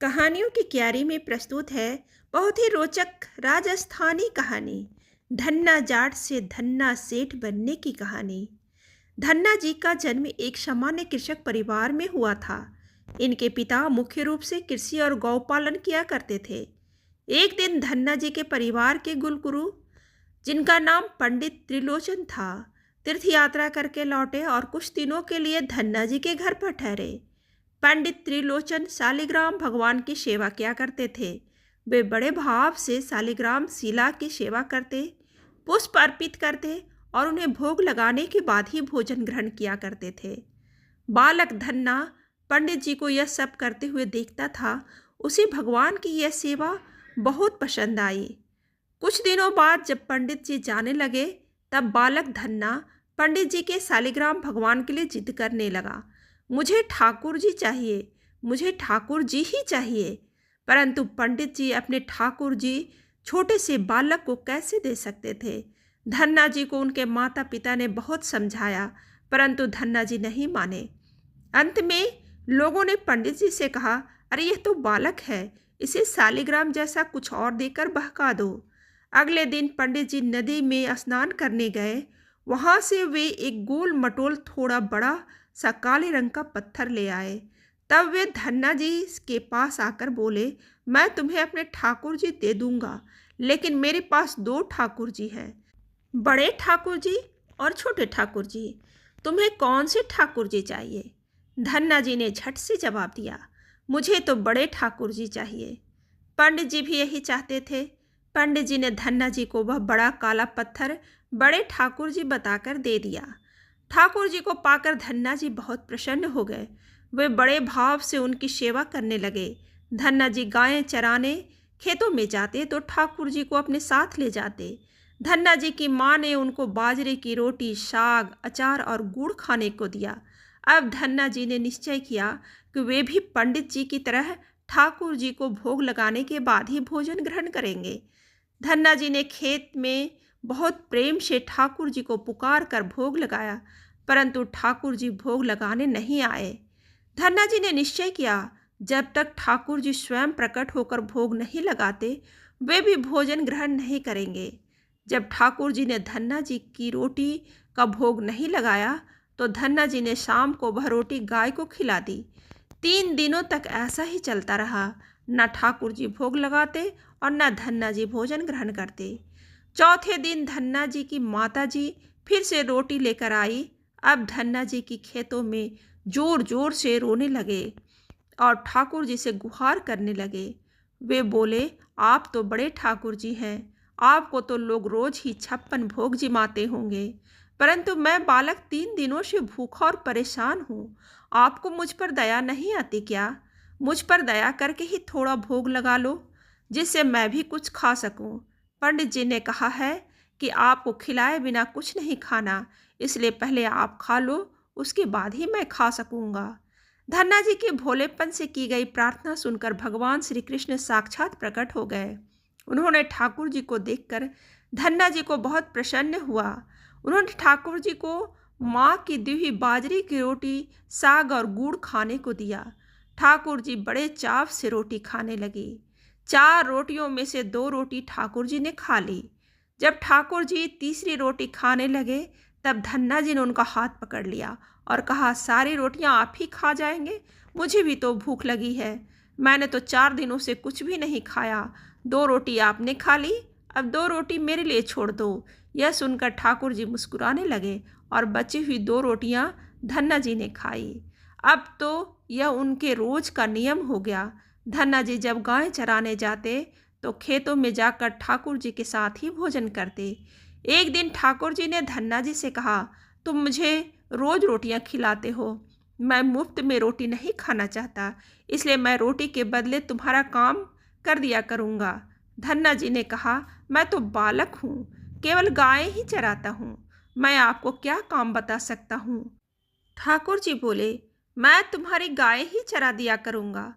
कहानियों की क्यारी में प्रस्तुत है बहुत ही रोचक राजस्थानी कहानी। धन्ना जाट से धन्ना सेठ बनने की कहानी। धन्ना जी का जन्म एक सामान्य कृषक परिवार में हुआ था। इनके पिता मुख्य रूप से कृषि और गौपालन किया करते थे। एक दिन धन्ना जी के परिवार के कुलगुरु, जिनका नाम पंडित त्रिलोचन था, तीर्थ यात्रा करके लौटे और कुछ दिनों के लिए धन्ना जी के घर पर ठहरे। पंडित त्रिलोचन शालिग्राम भगवान की सेवा किया करते थे। वे बड़े भाव से शालिग्राम शिला की सेवा करते, पुष्प अर्पित करते और उन्हें भोग लगाने के बाद ही भोजन ग्रहण किया करते थे। बालक धन्ना पंडित जी को यह सब करते हुए देखता था। उसे भगवान की यह सेवा बहुत पसंद आई। कुछ दिनों बाद जब पंडित जी जाने लगे, तब बालक धन्ना पंडित जी के शालिग्राम भगवान के लिए जिद करने लगा। मुझे ठाकुर जी चाहिए, मुझे ठाकुर जी ही चाहिए। परंतु पंडित जी अपने ठाकुर जी छोटे से बालक को कैसे दे सकते थे। धन्ना जी को उनके माता पिता ने बहुत समझाया, परंतु धन्ना जी नहीं माने। अंत में लोगों ने पंडित जी से कहा, अरे यह तो बालक है, इसे शालिग्राम जैसा कुछ और देकर बहका दो। अगले दिन पंडित जी नदी में स्नान करने गए। वहाँ से वे एक गोल मटोल थोड़ा बड़ा सा काले रंग का पत्थर ले आए। तब वे धन्ना जी के पास आकर बोले, मैं तुम्हें अपने ठाकुर जी दे दूंगा, लेकिन मेरे पास दो ठाकुर जी हैं, बड़े ठाकुर जी और छोटे ठाकुर जी। तुम्हें कौन से ठाकुर जी चाहिए? धन्ना जी ने झट से जवाब दिया, मुझे तो बड़े ठाकुर जी चाहिए। पंडित जी भी यही चाहते थे। पंडित जी ने धन्ना जी को वह बड़ा काला पत्थर बड़े ठाकुर जी बताकर दे दिया। ठाकुर जी को पाकर धन्ना जी बहुत प्रसन्न हो गए। वे बड़े भाव से उनकी सेवा करने लगे। धन्ना जी गायें चराने खेतों में जाते तो ठाकुर जी को अपने साथ ले जाते। धन्ना जी की माँ ने उनको बाजरे की रोटी, साग, अचार और गुड़ खाने को दिया। अब धन्ना जी ने निश्चय किया कि वे भी पंडित जी की तरह ठाकुर जी को भोग लगाने के बाद ही भोजन ग्रहण करेंगे। धन्ना जी ने खेत में बहुत प्रेम से ठाकुर जी को पुकार कर भोग लगाया, परंतु ठाकुर जी भोग लगाने नहीं आए। धन्ना जी ने निश्चय किया, जब तक ठाकुर जी स्वयं प्रकट होकर भोग नहीं लगाते, वे भी भोजन ग्रहण नहीं करेंगे। जब ठाकुर जी ने धन्ना जी की रोटी का भोग नहीं लगाया, तो धन्ना जी ने शाम को वह रोटी गाय को खिला दी। 3 दिनों तक ऐसा ही चलता रहा। न ठाकुर जी भोग लगाते और न धन्ना जी भोजन ग्रहण करते। चौथे दिन धन्ना जी की माता जी फिर से रोटी लेकर आई। अब धन्ना जी की खेतों में जोर जोर से रोने लगे और ठाकुर जी से गुहार करने लगे। वे बोले, आप तो बड़े ठाकुर जी हैं, आपको तो लोग रोज ही 56 भोग जिमाते होंगे, परंतु मैं बालक 3 दिनों से भूखा और परेशान हूँ। आपको मुझ पर दया नहीं आती क्या? मुझ पर दया करके ही थोड़ा भोग लगा लो, जिससे मैं भी कुछ खा सकूं। पंडित जी ने कहा है कि आपको खिलाए बिना कुछ नहीं खाना, इसलिए पहले आप खा लो, उसके बाद ही मैं खा सकूंगा। धन्ना जी के भोलेपन से की गई प्रार्थना सुनकर भगवान श्री कृष्ण साक्षात प्रकट हो गए। उन्होंने ठाकुर जी को देखकर धन्ना जी को बहुत प्रसन्न हुआ। उन्होंने ठाकुर जी को माँ की दी हुई बाजरे की रोटी, साग और गुड़ खाने को दिया। ठाकुर जी बड़े चाव से रोटी खाने लगे। 4 रोटियों में से 2 रोटी ठाकुर जी ने खा ली। जब ठाकुर जी तीसरी रोटी खाने लगे, तब धन्ना जी ने उनका हाथ पकड़ लिया और कहा, सारी रोटियां आप ही खा जाएंगे? मुझे भी तो भूख लगी है। मैंने तो 4 दिनों से कुछ भी नहीं खाया। 2 रोटी आपने खा ली, अब 2 रोटी मेरे लिए छोड़ दो। यह सुनकर ठाकुर जी मुस्कुराने लगे और बची हुई 2 रोटियां धन्ना जी ने खाई। अब तो यह उनके रोज का नियम हो गया। धन्ना जी जब गाय चराने जाते तो खेतों में जाकर ठाकुर जी के साथ ही भोजन करते। एक दिन ठाकुर जी ने धन्ना जी से कहा, तुम मुझे रोज रोटियां खिलाते हो, मैं मुफ्त में रोटी नहीं खाना चाहता, इसलिए मैं रोटी के बदले तुम्हारा काम कर दिया करूँगा। धन्ना जी ने कहा, मैं तो बालक हूँ, केवल गाय ही चराता हूँ, मैं आपको क्या काम बता सकता हूँ। ठाकुर जी बोले, मैं तुम्हारी गाय ही चरा दिया करूँगा।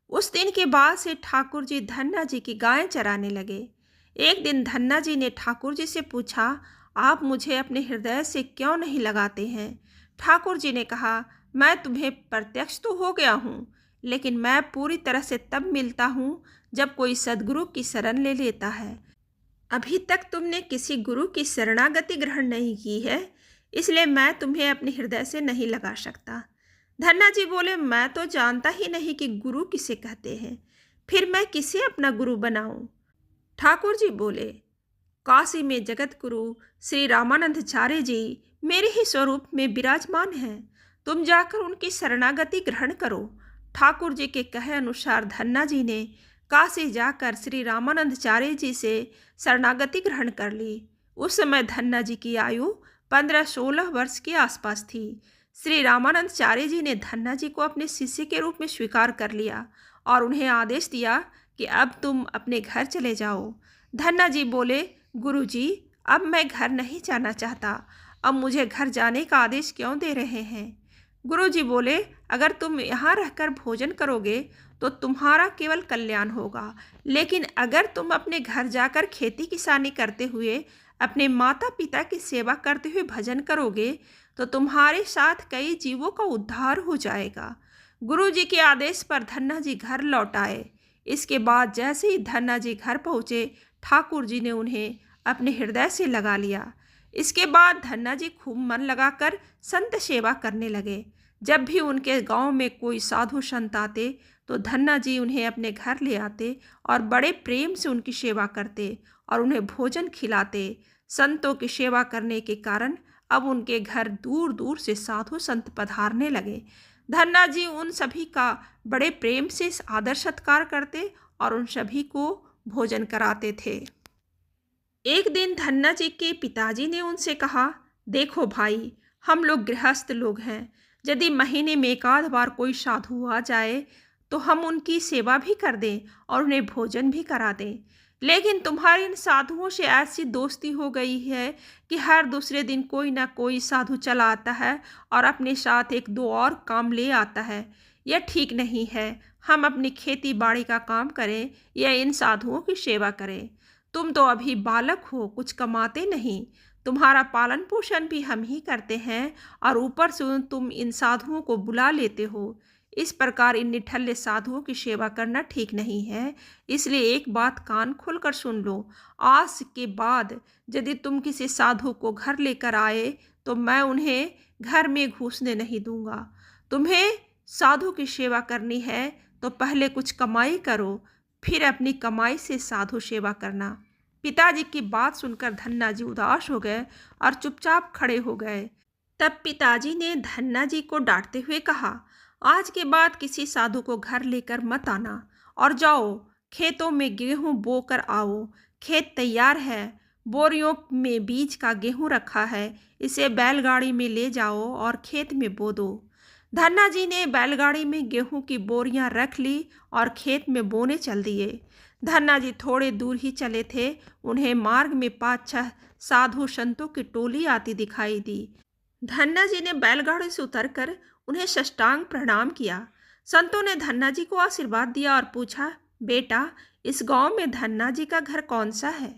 उस दिन के बाद से ठाकुर जी धन्ना जी की गायें चराने लगे। एक दिन धन्ना जी ने ठाकुर जी से पूछा, आप मुझे अपने हृदय से क्यों नहीं लगाते हैं? ठाकुर जी ने कहा, मैं तुम्हें प्रत्यक्ष तो हो गया हूँ, लेकिन मैं पूरी तरह से तब मिलता हूँ जब कोई सद्गुरु की शरण ले लेता है। अभी तक तुमने किसी गुरु की शरणागति ग्रहण नहीं की है, इसलिए मैं तुम्हें अपने हृदय से नहीं लगा सकता। धन्ना जी बोले, मैं तो जानता ही नहीं कि गुरु किसे कहते हैं, फिर मैं किसे अपना गुरु बनाऊं? ठाकुर जी बोले, काशी में जगत गुरु श्री रामानंदाचार्य जी मेरे ही स्वरूप में विराजमान हैं। तुम जाकर उनकी शरणागति ग्रहण करो। ठाकुर जी के कहे अनुसार धन्ना जी ने काशी जाकर श्री रामानंदाचार्य जी से शरणागति ग्रहण कर ली। उस समय धन्ना जी की आयु 15-16 वर्ष के आसपास थी। श्री रामानंदाचार्य जी ने धन्ना जी को अपने शिष्य के रूप में स्वीकार कर लिया और उन्हें आदेश दिया कि अब तुम अपने घर चले जाओ। धन्ना जी बोले, गुरुजी, अब मैं घर नहीं जाना चाहता। अब मुझे घर जाने का आदेश क्यों दे रहे हैं? गुरुजी बोले, अगर तुम यहाँ रहकर भोजन करोगे तो तुम्हारा केवल कल्याण होगा, लेकिन अगर तुम अपने घर जाकर खेती किसानी करते हुए अपने माता पिता की सेवा करते हुए भजन करोगे तो तुम्हारे साथ कई जीवों का उद्धार हो जाएगा। गुरुजी के आदेश पर धन्ना जी घर लौट आए। इसके बाद जैसे ही धन्ना जी घर पहुँचे, ठाकुर जी ने उन्हें अपने हृदय से लगा लिया। इसके बाद धन्ना जी खूब मन लगाकर संत सेवा करने लगे। जब भी उनके गांव में कोई साधु संत आते तो धन्ना जी उन्हें अपने घर ले आते और बड़े प्रेम से उनकी सेवा करते और उन्हें भोजन खिलाते। संतों की सेवा करने के कारण अब उनके घर दूर दूर से साधु संत पधारने लगे। धन्ना जी उन सभी का बड़े प्रेम से आदर सत्कार करते और उन सभी को भोजन कराते थे। एक दिन धन्ना जी के पिताजी ने उनसे कहा, देखो भाई, हम लोग गृहस्थ लोग हैं। यदि महीने में एक आध बार कोई साधु आ जाए तो हम उनकी सेवा भी कर दें और उन्हें भोजन भी करा दें, लेकिन तुम्हारी इन साधुओं से ऐसी दोस्ती हो गई है कि हर दूसरे दिन कोई ना कोई साधु चला आता है और अपने साथ एक दो और काम ले आता है। यह ठीक नहीं है। हम अपनी खेती बाड़ी का काम करें या इन साधुओं की सेवा करें। तुम तो अभी बालक हो, कुछ कमाते नहीं। तुम्हारा पालन पोषण भी हम ही करते हैं और ऊपर से तुम इन साधुओं को बुला लेते हो। इस प्रकार इन निठल्ले साधुओं की सेवा करना ठीक नहीं है। इसलिए एक बात कान खोलकर सुन लो। आज के बाद यदि तुम किसी साधु को घर लेकर आए तो मैं उन्हें घर में घुसने नहीं दूंगा। तुम्हें साधु की सेवा करनी है तो पहले कुछ कमाई करो, फिर अपनी कमाई से साधु सेवा करना। पिताजी की बात सुनकर धन्ना जी उदास हो गए और चुपचाप खड़े हो गए। तब पिताजी ने धन्ना जी को डांटते हुए कहा, आज के बाद किसी साधु को घर लेकर मत आना और जाओ खेतों में गेहूं बो कर आओ। खेत तैयार है, बोरियों में बीज का गेहूं रखा है, इसे बैलगाड़ी में ले जाओ और खेत में बो दो। धन्ना जी ने बैलगाड़ी में गेहूं की बोरियां रख ली और खेत में बोने चल दिए। धन्ना जी थोड़े दूर ही चले थे, उन्हें मार्ग में 5-6 साधु संतों की टोली आती दिखाई दी। धन्ना जी ने बैलगाड़ी से उतरकर उन्हें साष्टांग प्रणाम किया। संतों ने धन्ना जी को आशीर्वाद दिया और पूछा, बेटा, इस गांव में धन्ना जी का घर कौन सा है?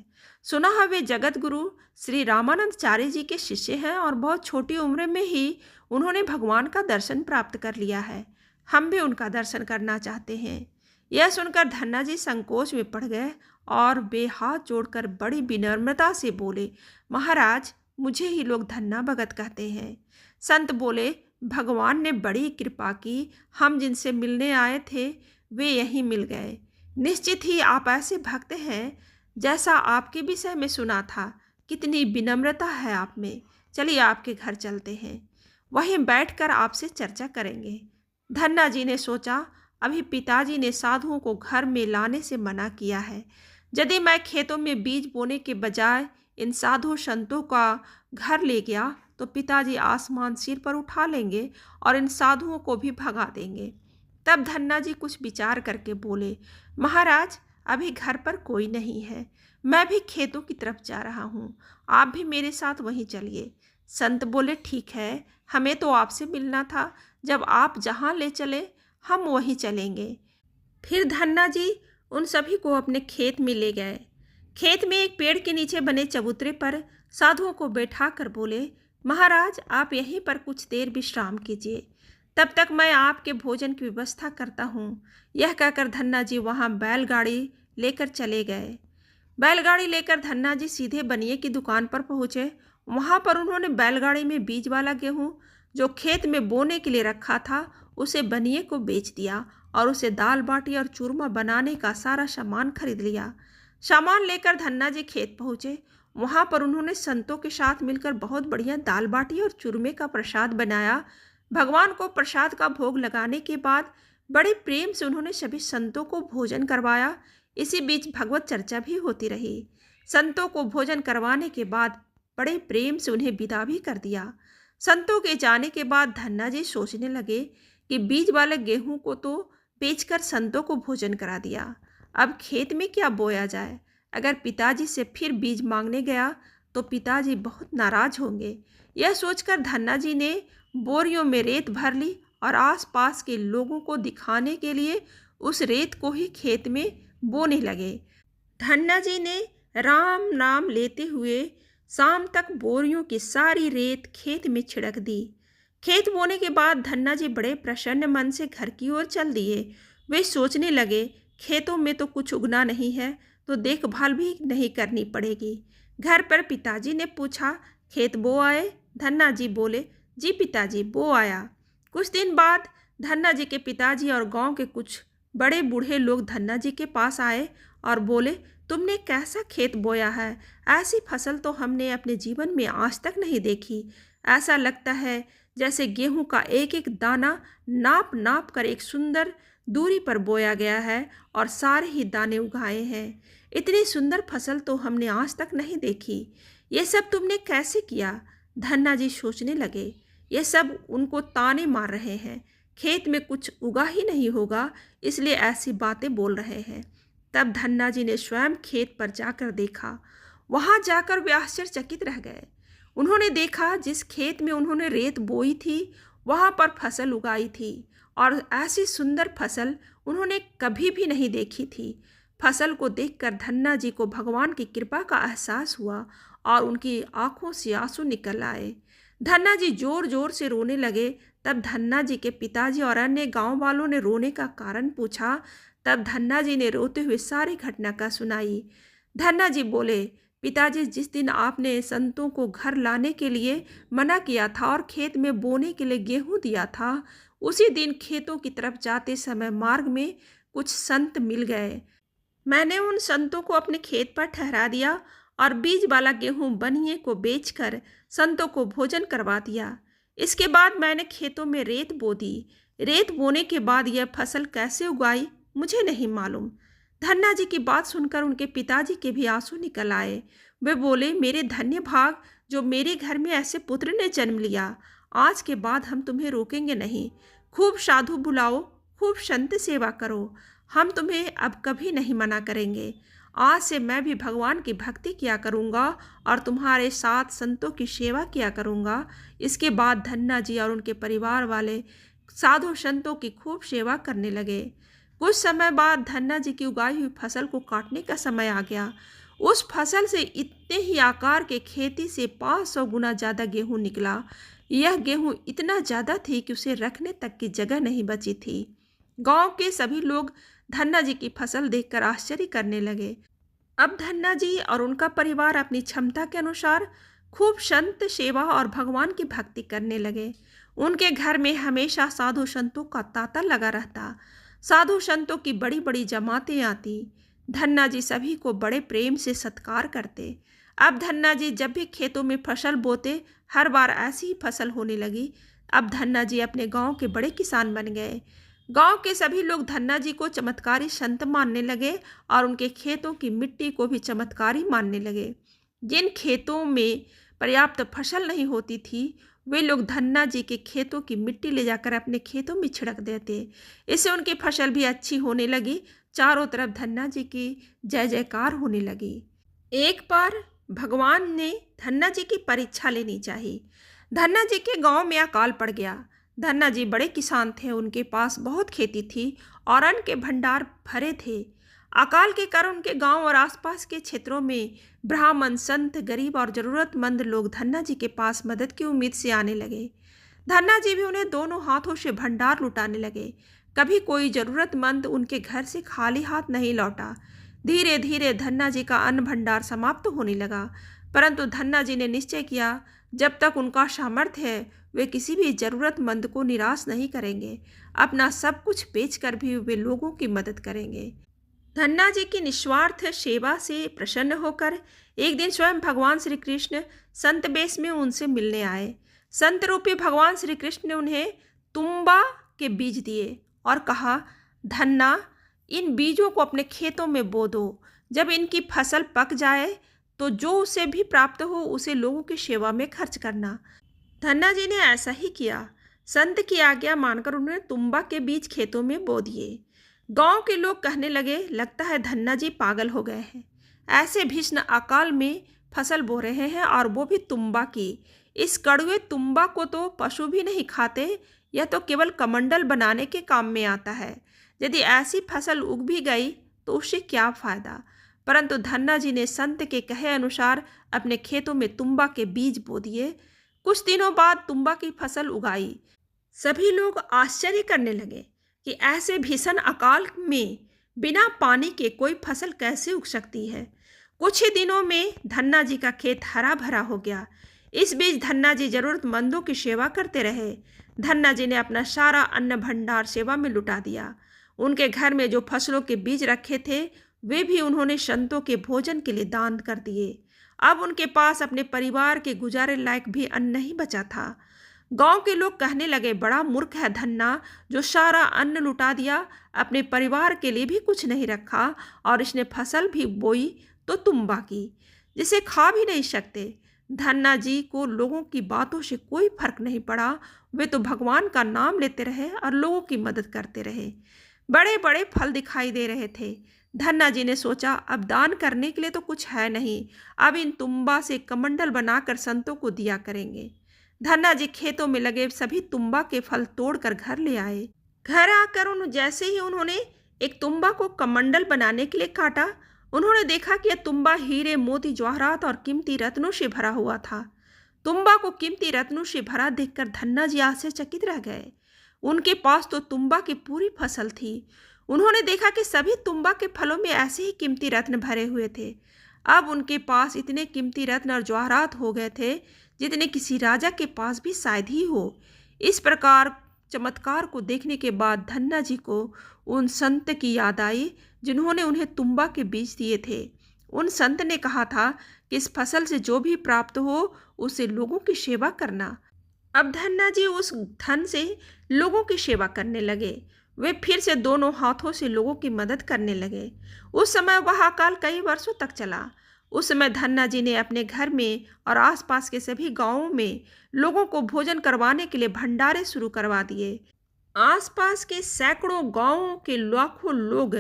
सुना है वे जगत गुरु श्री रामानंदाचार्य जी के शिष्य हैं और बहुत छोटी उम्र में ही उन्होंने भगवान का दर्शन प्राप्त कर लिया है। हम भी उनका दर्शन करना चाहते हैं। यह सुनकर धन्ना जी संकोच में पड़ गए और वे हाथ जोड़कर बड़ी विनम्रता से बोले, महाराज, मुझे ही लोग धन्ना भगत कहते हैं। संत बोले, भगवान ने बड़ी कृपा की, हम जिनसे मिलने आए थे वे यहीं मिल गए। निश्चित ही आप ऐसे भक्त हैं जैसा आपके विषय में सुना था। कितनी विनम्रता है आप में। चलिए आपके घर चलते हैं, वहीं बैठकर आपसे चर्चा करेंगे। धन्ना जी ने सोचा, अभी पिताजी ने साधुओं को घर में लाने से मना किया है। यदि मैं खेतों में बीज बोने के बजाय इन साधु संतों का घर ले गया तो पिताजी आसमान सिर पर उठा लेंगे और इन साधुओं को भी भगा देंगे। तब धन्ना जी कुछ विचार करके बोले, महाराज, अभी घर पर कोई नहीं है, मैं भी खेतों की तरफ जा रहा हूँ, आप भी मेरे साथ वहीं चलिए। संत बोले, ठीक है, हमें तो आपसे मिलना था, जब आप जहाँ ले चले हम वहीं चलेंगे। फिर धन्ना जी उन सभी को अपने खेत में ले गए। खेत में एक पेड़ के नीचे बने चबूतरे पर साधुओं को बैठा कर बोले, महाराज, आप यहीं पर कुछ देर विश्राम कीजिए। तब तक मैं आपके भोजन की व्यवस्था करता हूँ। यह कहकर धन्ना जी वहाँ बैलगाड़ी लेकर चले गए। बैलगाड़ी लेकर धन्ना जी सीधे बनिए की दुकान पर पहुँचे। वहाँ पर उन्होंने बैलगाड़ी में बीज वाला गेहूँ जो खेत में बोने के लिए रखा था उसे बनिए को बेच दिया और उसे दाल बाटी और चूरमा बनाने का सारा सामान खरीद लिया। सामान लेकर धन्ना जी खेत पहुँचे। वहाँ पर उन्होंने संतों के साथ मिलकर बहुत बढ़िया दाल बाटी और चूरमे का प्रसाद बनाया। भगवान को प्रसाद का भोग लगाने के बाद बड़े प्रेम से उन्होंने सभी संतों को भोजन करवाया। इसी बीच भगवत चर्चा भी होती रही। संतों को भोजन करवाने के बाद बड़े प्रेम से उन्हें विदा भी कर दिया। संतों के जाने के बाद धन्ना जी सोचने लगे कि बीज वाले गेहूं को तो बेचकर संतों को भोजन करा दिया, अब खेत में क्या बोया जाए। अगर पिताजी से फिर बीज मांगने गया तो पिताजी बहुत नाराज होंगे। यह सोचकर धन्ना जी ने बोरियों में रेत भर ली और आसपास के लोगों को दिखाने के लिए उस रेत को ही खेत में बोने लगे। धन्ना जी ने राम नाम लेते हुए शाम तक बोरियों की सारी रेत खेत में छिड़क दी। खेत बोने के बाद धन्ना जी बड़े प्रसन्न मन से घर की ओर चल दिए। वे सोचने लगे खेतों में तो कुछ उगना नहीं है तो देखभाल भी नहीं करनी पड़ेगी। घर पर पिताजी ने पूछा, खेत बो आए? धन्ना जी बोले, जी पिताजी बो आया। कुछ दिन बाद धन्ना जी के पिताजी और गांव के कुछ बड़े बूढ़े लोग धन्ना जी के पास आए और बोले, तुमने कैसा खेत बोया है? ऐसी फसल तो हमने अपने जीवन में आज तक नहीं देखी। ऐसा लगता है जैसे गेहूं का एक एक दाना नाप नाप कर एक सुंदर दूरी पर बोया गया है और सारे ही दाने उगाए हैं। इतनी सुंदर फसल तो हमने आज तक नहीं देखी। ये सब तुमने कैसे किया? धन्ना जी सोचने लगे, ये सब उनको ताने मार रहे हैं। खेत में कुछ उगा ही नहीं होगा इसलिए ऐसी बातें बोल रहे हैं। तब धन्ना जी ने स्वयं खेत पर जाकर देखा। वहां जाकर वे आश्चर्यचकित रह गए। उन्होंने देखा जिस खेत में उन्होंने रेत बोई थी वहां पर फसल उगाई थी और ऐसी सुंदर फसल उन्होंने कभी भी नहीं देखी थी। फसल को देखकर धन्ना जी को भगवान की कृपा का एहसास हुआ और उनकी आंखों से आंसू निकल आए। धन्ना जी जोर जोर से रोने लगे। तब धन्ना जी के पिताजी और अन्य गांव वालों ने रोने का कारण पूछा। तब धन्ना जी ने रोते हुए सारी घटना का सुनाई। धन्ना जी बोले, पिताजी, जिस दिन आपने संतों को घर लाने के लिए मना किया था और खेत में बोने के लिए गेहूं दिया था, उसी दिन खेतों की तरफ जाते समय मार्ग में कुछ संत मिल गए। मैंने उन संतों को अपने खेत पर ठहरा दिया और बीज वाला गेहूं बनिए को बेचकर संतों को भोजन करवा दिया। इसके बाद मैंने खेतों में रेत बो दी। रेत बोने के बाद यह फसल कैसे उगाई मुझे नहीं मालूम। धन्ना जी की बात सुनकर उनके पिताजी के भी आंसू निकल आए। वे बोले, मेरे धन्य भाग जो मेरे घर में ऐसे पुत्र ने जन्म लिया। आज के बाद हम तुम्हें रोकेंगे नहीं। खूब साधु बुलाओ, खूब संत सेवा करो। हम तुम्हें अब कभी नहीं मना करेंगे। आज से मैं भी भगवान की भक्ति किया करूँगा और तुम्हारे साथ संतों की सेवा किया करूँगा। इसके बाद धन्ना जी और उनके परिवार वाले साधु संतों की खूब सेवा करने लगे। कुछ समय बाद धन्ना जी की उगाई हुई फसल को काटने का समय आ गया। उस फसल से इतने ही आकार के खेती से 500 गुना ज़्यादा गेहूं निकला। यह गेहूं इतना ज़्यादा थी कि उसे रखने तक की जगह नहीं बची थी। गांव के सभी लोग धन्ना जी की फसल देखकर आश्चर्य करने लगे। अब धन्ना जी और उनका परिवार अपनी क्षमता के अनुसार खूब संत सेवा और भगवान की भक्ति करने लगे। उनके घर में हमेशा साधु संतों का तांता लगा रहता। साधु संतों की बड़ी बड़ी जमातें आती। धन्ना जी सभी को बड़े प्रेम से सत्कार करते। अब धन्ना जी जब भी खेतों में फसल बोते हर बार ऐसी ही फसल होने लगी। अब धन्ना जी अपने गांव के बड़े किसान बन गए। गांव के सभी लोग धन्ना जी को चमत्कारी संत मानने लगे और उनके खेतों की मिट्टी को भी चमत्कारी मानने लगे। जिन खेतों में पर्याप्त फसल नहीं होती थी वे लोग धन्ना जी के खेतों की मिट्टी ले जाकर अपने खेतों में छिड़क देते। इससे उनकी फसल भी अच्छी होने लगी। चारों तरफ धन्ना जी की जय जयकार होने लगी। एक बार भगवान ने धन्ना जी की परीक्षा लेनी चाहिए। धन्ना जी के गांव में अकाल पड़ गया। धन्ना जी बड़े किसान थे, उनके पास बहुत खेती थी और अन्न के भंडार भरे थे। अकाल के कारण उनके गांव और आसपास के क्षेत्रों में ब्राह्मण, संत, गरीब और ज़रूरतमंद लोग धन्ना जी के पास मदद की उम्मीद से आने लगे। धन्ना जी भी उन्हें दोनों हाथों से भंडार लुटाने लगे। कभी कोई जरूरतमंद उनके घर से खाली हाथ नहीं लौटा। धीरे धीरे धन्ना जी का अन्न भंडार समाप्त होने लगा, परंतु धन्ना जी ने निश्चय किया, जब तक उनका सामर्थ्य है वे किसी भी जरूरतमंद को निराश नहीं करेंगे। अपना सब कुछ बेचकर भी वे लोगों की मदद करेंगे। धन्ना जी की निस्वार्थ सेवा से प्रसन्न होकर एक दिन स्वयं भगवान श्री कृष्ण संत वेश में उनसे मिलने आए। संत रूपी भगवान श्री कृष्ण ने उन्हें तुम्बा के बीज दिए और कहा, धन्ना, इन बीजों को अपने खेतों में बो दो। जब इनकी फसल पक जाए तो जो उसे भी प्राप्त हो उसे लोगों की सेवा में खर्च करना। धन्ना जी ने ऐसा ही किया। संत की आज्ञा मानकर उन्होंने तुम्बा के बीज खेतों में बो दिए। गांव के लोग कहने लगे, लगता है धन्ना जी पागल हो गए हैं। ऐसे भीषण अकाल में फसल बो रहे हैं और वो भी तुम्बा की। इस कड़वे तुम्बा को तो पशु भी नहीं खाते, यह तो केवल कमंडल बनाने के काम में आता है। यदि ऐसी फसल उग भी गई तो उससे क्या फायदा। परंतु धन्ना जी ने संत के कहे अनुसार अपने खेतों में तुम्बा के बीज बो दिए। कुछ दिनों बाद तुम्बा की फसल उगाई। सभी लोग आश्चर्य करने लगे कि ऐसे भीषण अकाल में बिना पानी के कोई फसल कैसे उग सकती है। कुछ ही दिनों में धन्ना जी का खेत हरा भरा हो गया। इस बीच धन्ना जी जरूरतमंदों की सेवा करते रहे। धन्ना जी ने अपना सारा अन्न भंडार सेवा में लुटा दिया। उनके घर में जो फसलों के बीज रखे थे वे भी उन्होंने संतों के भोजन के लिए दान कर दिए। अब उनके पास अपने परिवार के गुजारे लायक भी अन्न नहीं बचा था। गांव के लोग कहने लगे, बड़ा मूर्ख है धन्ना, जो सारा अन्न लुटा दिया, अपने परिवार के लिए भी कुछ नहीं रखा और इसने फसल भी बोई तो तुम्बा की, जिसे खा भी नहीं सकते। धन्ना जी को लोगों की बातों से कोई फर्क नहीं पड़ा। वे तो भगवान का नाम लेते रहे और लोगों की मदद करते रहे। बड़े बड़े फल दिखाई दे रहे थे। धन्ना जी ने सोचा, अब दान करने के लिए तो कुछ है नहीं, अब इन तुम्बा से कमंडल बनाकर संतों को दिया करेंगे। धन्ना जी खेतों में लगे सभी तुम्बा के फल तोड़कर घर ले आए। घर आकर जैसे ही उन्होंने एक तुम्बा को कमंडल बनाने के लिए काटा, उन्होंने देखा कि यह तुम्बा हीरे, मोती, जवाहरात और कीमती रत्नों से भरा हुआ था। तुम्बा को कीमती रत्नों से भरा देखकर धन्ना जी आश्चर्यचकित रह गए। उनके पास तो तुम्बा की पूरी फसल थी। उन्होंने देखा कि सभी तुम्बा के फलों में ऐसे ही कीमती रत्न भरे हुए थे। अब उनके पास इतने कीमती रत्न और जवाहरात हो गए थे जितने किसी राजा के पास भी शायद ही हो। इस प्रकार चमत्कार को देखने के बाद धन्ना जी को उन संत की याद आई जिन्होंने उन्हें तुम्बा के बीज दिए थे। उन संत ने कहा था कि इस फसल से जो भी प्राप्त हो उसे लोगों की सेवा करना। अब धन्ना जी उस धन से लोगों की सेवा करने लगे। वे फिर से दोनों हाथों से लोगों की मदद करने लगे। उस समय वह अकाल कई वर्षों तक चला। उस समय धन्ना जी ने अपने घर में और आसपास के सभी गांवों में लोगों को भोजन करवाने के लिए भंडारे शुरू करवा दिए। आसपास के सैकड़ों गांवों के लाखों लोग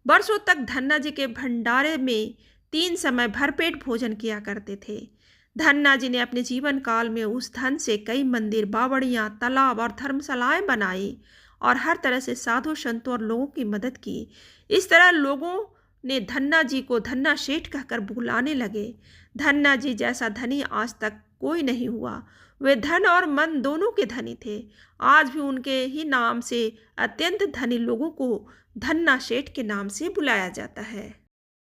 वर्षों तक धन्ना जी के भंडारे में 3 समय भरपेट भोजन किया करते थे। धन्ना जी ने अपने जीवन काल में उस धन से कई मंदिर, बावड़ियाँ, तालाब और धर्मशालाएं बनाई और हर तरह से साधु संतों और लोगों की मदद की। इस तरह लोगों ने धन्ना जी को धन्ना सेठ कहकर बुलाने लगे। धन्ना जी जैसा धनी आज तक कोई नहीं हुआ। वे धन और मन दोनों के धनी थे। आज भी उनके ही नाम से अत्यंत धनी लोगों को धन्ना सेठ के नाम से बुलाया जाता है।